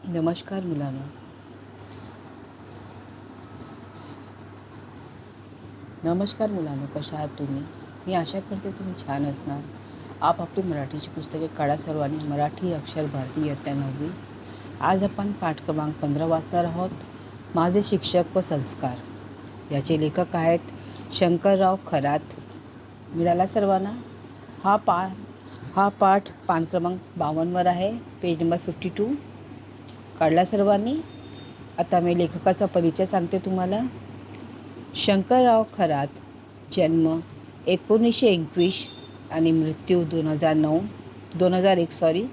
नमस्कार मुलांनो. कशा आहात तुम्ही? मी आशा करते तुम्ही छान असणार. आपली मराठीची पुस्तके काढा सर्वांनी. मराठी अक्षर भारती इयत्ता 9वी. आज आपण पाठ क्रमांक 15 वाचणार आहोत. माझे शिक्षक व संस्कार. याचे लेखक आहेत शंकरराव खरात. मिळाला सर्वांना. हा पाठ पान क्रमांक 52 आहे. Page number 52. काढला सर्वांनी. आता मी लेखकाचा परिचय सांगते तुम्हाला. शंकरराव खरात, जन्म 1921 आणि मृत्यू 2001.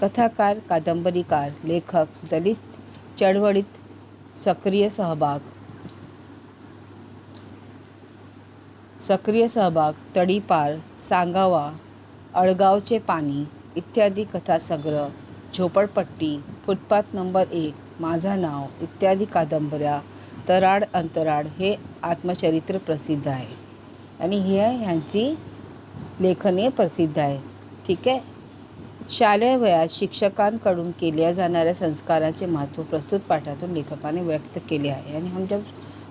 कथाकार, कादंबरीकार, लेखक, दलित चळवळीत सक्रिय सहभाग, तडीपार, सांगावा, अळगावचे पाणी इत्यादी कथासंग्रह, झोपडपट्टी, फुटपाथ नंबर 1, माझा नाव इत्यादी कादंबऱ्या, तराड अंतराळ हे आत्मचरित्र प्रसिद्ध आहे आणि ह्यांची लेखने प्रसिद्ध आहे. ठीक आहे. शालेय वयात शिक्षकांकडून केल्या जाणाऱ्या संस्कारांचे महत्त्व प्रस्तुत पाठातून लेखकाने व्यक्त केले आहे. आणि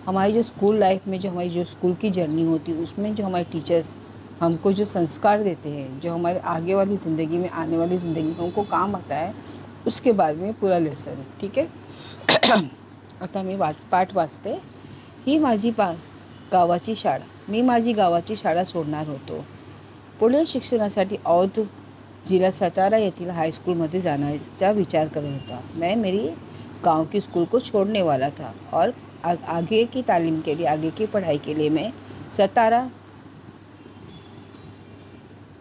हमारी जो स्कूल लाइफ में जो हमारी जो स्कूल की जर्नी होती है उसमें जो हमारे टीचर्स हमको जो संस्कार देते हैं, जो हमारे आगे वाली ज़िंदगी में आने वाली ज़िंदगी में हमको काम आता है, उसके बारे में पूरा लेसन है. ठीक आहे. आता मी पाठ वाचते. ही माझी गावाची शाळा. मी माझी गावाची शाळा सोडणार होतो. पुढील शिक्षणासाठी औध जिला सतारा येथील हाईस्कूलमध्ये जाण्याचा विचार करत होता. मैं मेरी गांव की स्कूल को छोड़ने वाला था और आगे की तालीम के लिए, आगे की पढ़ाई के लिए मैं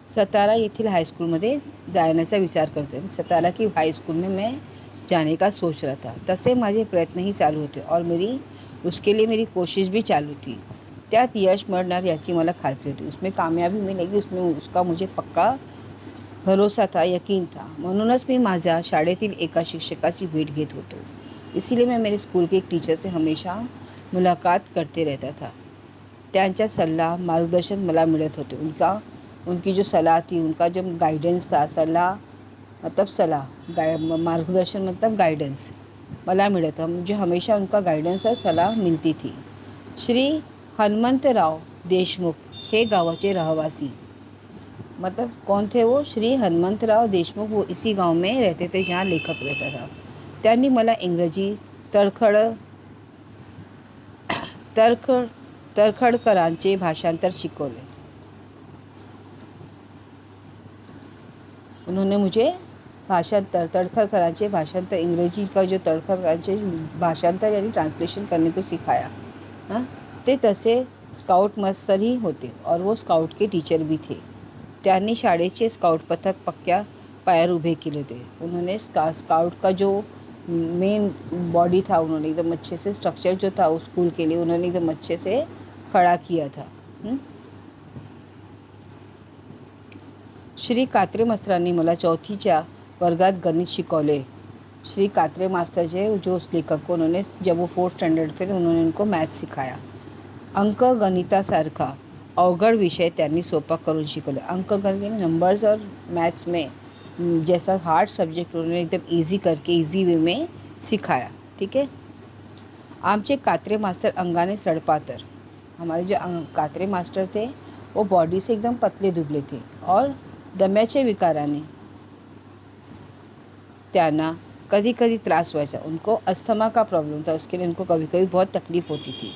सतारा येथील हाईस्कूलमध्ये जाण्याचा विचार करते. सतारा की हाईस्कूल में मैं जाने का सोच रहा था. तसे माझे प्रयत्न ही चालू होते और उसके लिए मेरी कोशिश भी चालू थी. त्यात यश मिळणार याची मला खात्री होती. उसमें कामयाबी मिलेगी उसमें उसका मुझे पक्का भरोसा था, यकीन था. म्हणूनच मी माझ्या शाळेतील एका शिक्षकाची भेट घेत होतो. इसीलिए मैं मेरे स्कूल के एक टीचर से हमेशा मुलाकात करते रहता था. त्यांचा सल्ला मार्गदर्शन मला मिळत होते. उनकी जो सलाह थी, उनका जो गाइडेंस था, मार्गदर्शन मतलब गाइडेंस मला मिळत था. मुझे हमेशा उनका गाइडेंस और सलाह मिलती थी. श्री हनुमंतराव देशमुख हे गावाचे रहिवासी. मतलब कौन थे वो? श्री हनुमंतराव देशमुख. वो इसी गांव में रहते थे जहाँ लेखक रहता था. त्यांनी मला इंग्रजी तळखडकरांचे भाषांतर शिकवले. उन्होंने मुझे तड़खड़करांचे भाषांतर, इंग्रजी का जो तड़खड़करांचे भाषांतर यानी ट्रांसलेशन करने को सिखाया. ते तसे स्काउट मास्टरही होते और वो स्काउट के टीचर भी थे. त्यांनी शाळेचे स्काउट पथक पक्क्या पायावर उभे केले होते. उन्होंने स्काउट का जो मेन बॉडी था, उन्होंने एकदम अच्छे से स्ट्रक्चर जो था उस स्कूल के लिए उन्होंने एकदम अच्छे से खड़ा किया था. श्री कात्रे मास्तरांनी मला 4थीच्या वर्गात गणित शिकवले. श्री कात्रे मास्टर जो उस लेखक को उन्होंने, जब वो 4th स्टैंडर्ड पे थे, उन्होंने उनको मैथ्स सिखाया. अंकगणितासारखा अवघड विषय त्यांनी सोपा करून शिकवले. अंकगणित नंबर्स और मैथ्स में जैसा हार्ड सब्जेक्ट उन्होंने एकदम ईजी करके ईजी वे में सिखाया. ठीक है. आमचे कात्रे मास्टर अंगाने सड़पातर. हमारे जो कात्रे मास्टर थे वो बॉडी से एकदम पतले दुबले थे और दम्याच्या विकाराने त्यांना कधी कधी त्रास व्हायचा. उनको अस्थमा का प्रॉब्लम था, उसके लिए उनको कभी कभी बहुत तकलीफ होती थी.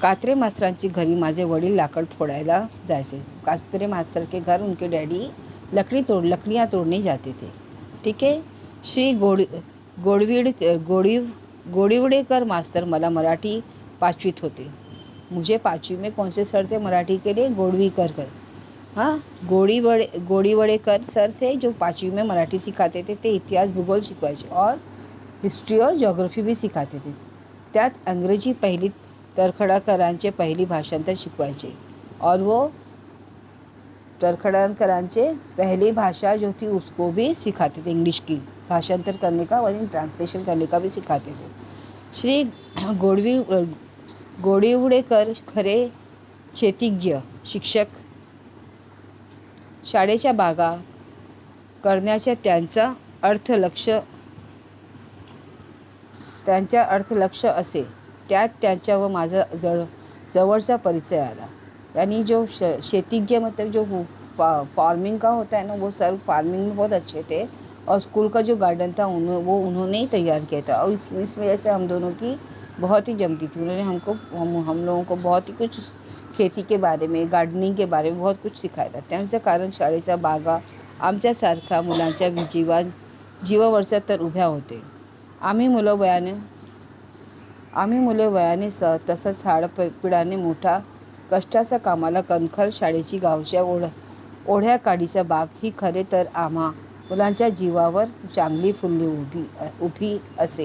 कात्रे मास्तरांची घरी माझे वडील लाकड फोडायला जायचे. कात्रे मास्तर के घर उनके डैडी लकड़ियाँ तोड़ने जाते थे. ठीक है. श्री गोडीवडेकर मास्तर मला मराठी 5वीत होते. मुझे 5वीं में कौन से सर थे मराठी के लिए? गोडीवडेकर सर थे जो 5वीं में मराठी सिखाते थे. ते इतिहास भूगोल शिकवायचे और हिस्ट्री और ज्योग्राफी भी सिखाते थे. त्यात अंग्रेजी पहिलीत तळखडकरांचे पहिली भाषांतर शिकवायचे और वो तळखडकरांचे पहली भाषा जो थी उसको भी सिखाते थे. इंग्लिश की भाषांतर करने का और ट्रांसलेशन करने का भी सिखाते थे. श्री गोडीवडेकर खरे शेतीज्ञ शिक्षक. शाळेच्या बागा करण्याच्या त्यांचा अर्थ त्यांच्या अर्थलक्ष असे. त्यात त्यांच्या व माझा जवळचा परिचय आला. यानी जो शेतीज्ञ मतलब जो फार्मिंग का होता है ना, वो सर फार्मिंग में बहुत अच्छे थे और स्कूल का जो गार्डन था वो उन्होंने ही तैयार किया था और इस वजह से हम दोनों की बहुत ही जमती थी. उन्होंने हम लोगों को बहुत ही कुछ खेती के बारे में, गार्डनिंग के बारे में बहुत कुछ सिखाया था. त्यांचं कारण शाळेचा बागा आमच्यासारख्या मुलांच्या जीवावरच्या तर उभ्या होते. आम्ही मुलं वयाने तसंच हाडपिडाने मोठा कष्टाच्या कामाला कणखर शाळेची गावच्या ओढ्या काडीचा बाग ही खरे तर आम्हा मुलांच्या जीवावर चांगली फुलली उभी असे.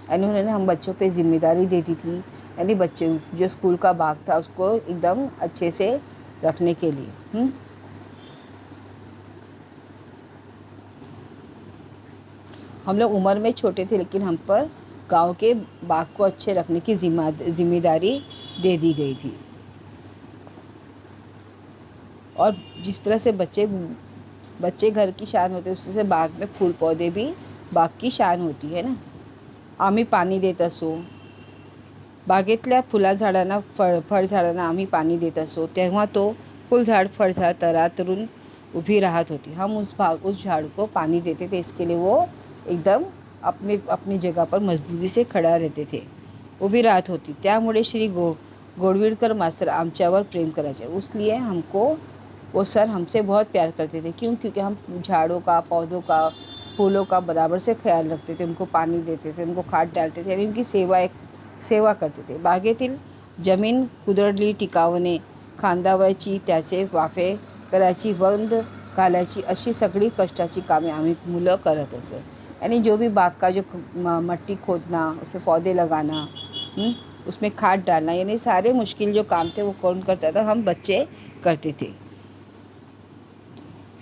यानी उन्होंने हम बच्चों पे जिम्मेदारी देती थी. यानी बच्चे जो स्कूल का बाग था उसको एकदम अच्छे से रखने के लिए. हम लोग उम्र में छोटे थे लेकिन हम पर गांव के बाग को अच्छे रखने की जिम्मेदारी दे दी गई थी. और जिस तरह से बच्चे घर की शान होते हैं, उससे बाग में फूल पौधे भी बाग की शान होती है ना. आम्ही पाणी देत असो. बागेतल्या फुलझाडांना फळझाडांना आम्ही पाणी देत असो तेव्हा तो फुलझाड़ फळझाड़ तरातरून उभी राहत होती. हम उस झाड़ को पानी देते थे, इसके लिए वो एकदम अपनी जगह पर मजबूती से खड़ा रहते थे, उभी राहत होती. त्यामुळे श्री गोडविलकर मास्टर आमच्यावर प्रेम करायचे. इसलिए वो सर हमसे बहुत प्यार करते थे. क्योंकि हम झाड़ों का, पौधों का, फूलों का बराबर से ख्याल रखते थे. उनको पानी देते थे, उनको खाद डालते थे आणि उनकी सेवा करते थे. बागेतील जमीन कुदरली टिकावणे, खांदावायची, त्याचे वाफे करायची, बंद घालायची, अशी सगळी कष्टाची कामे आम्ही मुलं करत असत. यानी जो भी बाग का जो मट्टी खोदना, उसमें पौधे लगाना, उसमें खाद डालना, यानी सारे मुश्किल जो काम थे वो कौन करता था? हम बच्चे करते थे.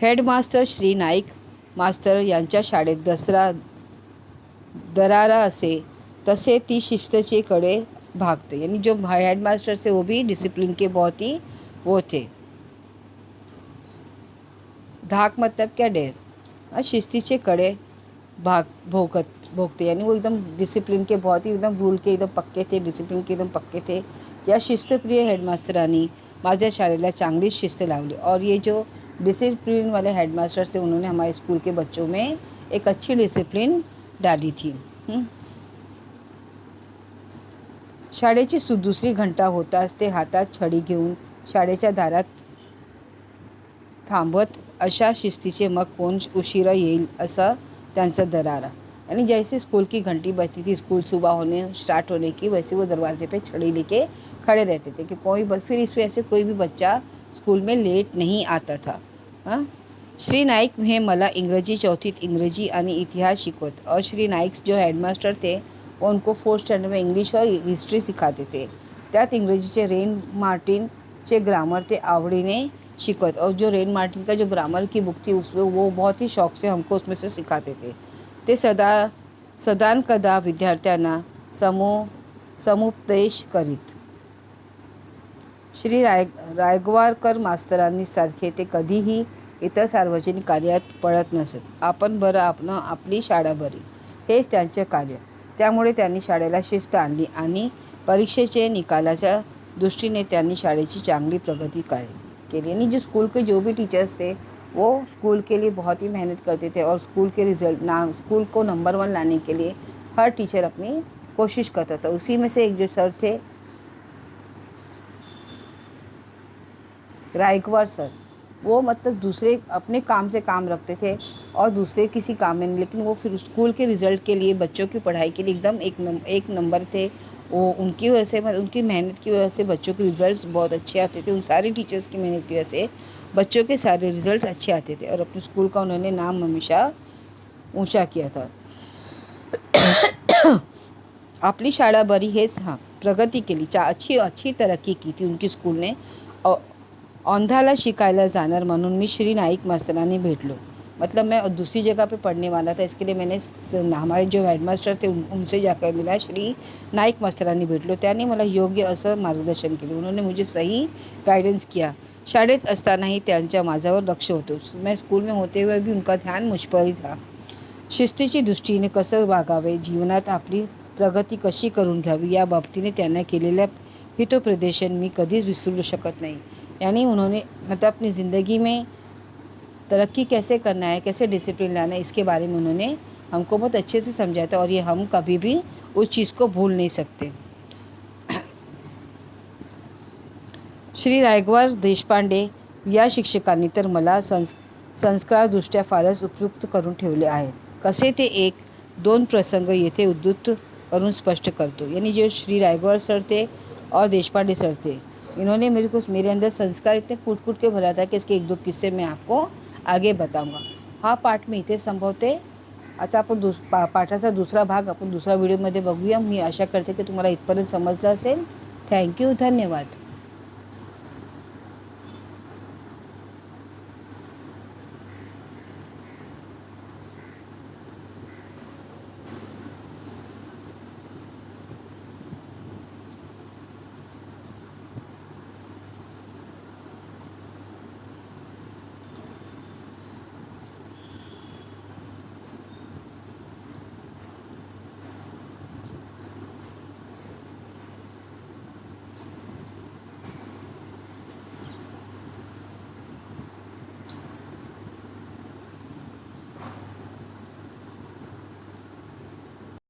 हेडमास्टर श्री नाईक मास्तर यांच्या शाळेत दरारा असे तसे ती शिस्तचे कडे भागते. यानी जो हेडमास्टर से वो भी डिसिप्लिन के बहुत ही वो थे. धाक मतलब क्या? डेर. शिस्तीचे कडे भोगते. यानी वो एकदम डिसिप्लिन के बहुत ही एकदम रूल के एकदम पक्के थे, डिसिप्लिन के एकदम पक्के थे. या शिस्तप्रिय हेडमास्टरांनी माझ्या शाळेला चांगली शिस्त लावली. और ये जो डिसिप्लिन वाले हेडमास्टर थे उन्होंने हमारे स्कूल के बच्चों में एक अच्छी डिसिप्लिन डाली थी. शाळेची दुसरी घंटा होताच ते हातात छडी घेऊन शाळेच्या दारात थांबत. अशा शिस्तीचे मग कोण उशिरा येईल असा त्यांचा दरारा. यानी जैसे स्कूल की घंटी बजती थी, स्कूल सुबह होने स्टार्ट होने की, वैसे वो दरवाजे पे छड़ी लेके खड़े रहते थे कि फिर इस वजह से कोई भी बच्चा स्कूल में लेट नहीं आता था. श्री नाईक हे मला इंग्रजी चौथीत इंग्रजी आणि इतिहास शिकवत. और श्री नाईक जो हेडमास्टर थे वो उनको 4th स्टैंडर्ड में इंग्लिश और हिस्ट्री सिखाते थे. त्यात इंग्रजीचे रेन मार्टिनचे ग्रामर ते आवडीने शिकवत. और जो रेन मार्टिन का जो ग्रामर की बुक थी उसमें वो बहुत ही शौक से हमको उसमें से सिखाते थे. ते सदानकदा विद्यार्थ्यांना समुपदेश करीत. श्री रायगवारकर मास्तरांनी सारखे ते कधीही इतर सार्वजनिक कार्यात पडत नसत. आपण बरं आपली शाळा बरी, हेच त्यांचे कार्य. त्यामुळे त्यांनी शाळेला शिस्त आणली आणि परीक्षेचे निकालाच्या दृष्टीने त्यांनी शाळेची चांगली प्रगती केली. यानी जो स्कूल के जो भी टीचर्स थे वो स्कूल के लिए बहुत ही मेहनत करते थे और स्कूल के स्कूल को नंबर 1 लाने के लिए हर टीचर अपनी कोशिश करता था. उसी में से एक जो सर थे रायकवार सर, वो मतलब दूसरे अपने काम से काम रखते थे और दूसरे किसी काम में नहीं, लेकिन वो फिर स्कूल के रिज़ल्ट के लिए, बच्चों की पढ़ाई के लिए एकदम एक नंबर थे. वो उनकी वजह से, मतलब उनकी मेहनत की वजह से बच्चों के रिज़ल्ट्स बहुत अच्छे आते थे. उन सारे टीचर्स की मेहनत की वजह से बच्चों के सारे रिज़ल्ट अच्छे आते थे और अपने स्कूल का उन्होंने नाम हमेशा ऊंचा किया था. आपली शाळा बरी हेच प्रगती केली, अच्छी तरक्की की थी उनकी स्कूल ने. औंधाला शिकायला जाणार म्हणून मी श्री नाईक मास्तरांनी भेटलो. मतलब मैं दूसरी जगह पे पढ़ने वाला था, इसके लिए मैंने हमारे जो हेडमास्टर थे उनसे जाकर मिला. श्री नाईक मास्तरांनी भेटलो. त्यांनी मला योग्य असं मार्गदर्शन केले. उन्होंने मुझे सही गाइडेंस किया. शाळेत असतानाही त्यांच्या माझ्यावर लक्ष होतं. मैं स्कूल में होते हुए भी उनका ध्यान मुझ पर ही था. शिस्तीची दृष्टीने कसं वागावे, जीवनात आपली प्रगती कशी करून घ्यावी या बाबतीने त्यांना केलेल्या हितोपदेशन मी कधीच विसरू शकत नहीं। यानी उन्होंने मतलब अपनी ज़िंदगी में तरक्की कैसे करना है, कैसे डिसिप्लिन लाना है, इसके बारे में उन्होंने हमको बहुत अच्छे से समझाया था और ये हम कभी भी उस चीज़ को भूल नहीं सकते। श्री रायगवार देशपांडे या शिक्षकांनी तर मला संस्कारदृष्ट्या फारच उपयुक्त करून ठेवले आहे। कसे ते एक दोन प्रसंग येथे उद्धृत करून स्पष्ट करतो। यानी जो श्री रायगवार सर थे और देशपांडे सर थे, इन्होंने मेरे अंदर संस्कार इतने कूट कूट के भरा था कि इसके एक दो किस्से मैं आपको आगे बताऊंगा। हा पाठ मी इथे संपवते। आता आपण पाठाचा दुसरा भाग आपण दुसऱ्या व्हिडिओमध्ये बघूया। मी आशा करते की तुम्हाला इथपर्यंत समजलं असेल। थँक्यू, धन्यवाद।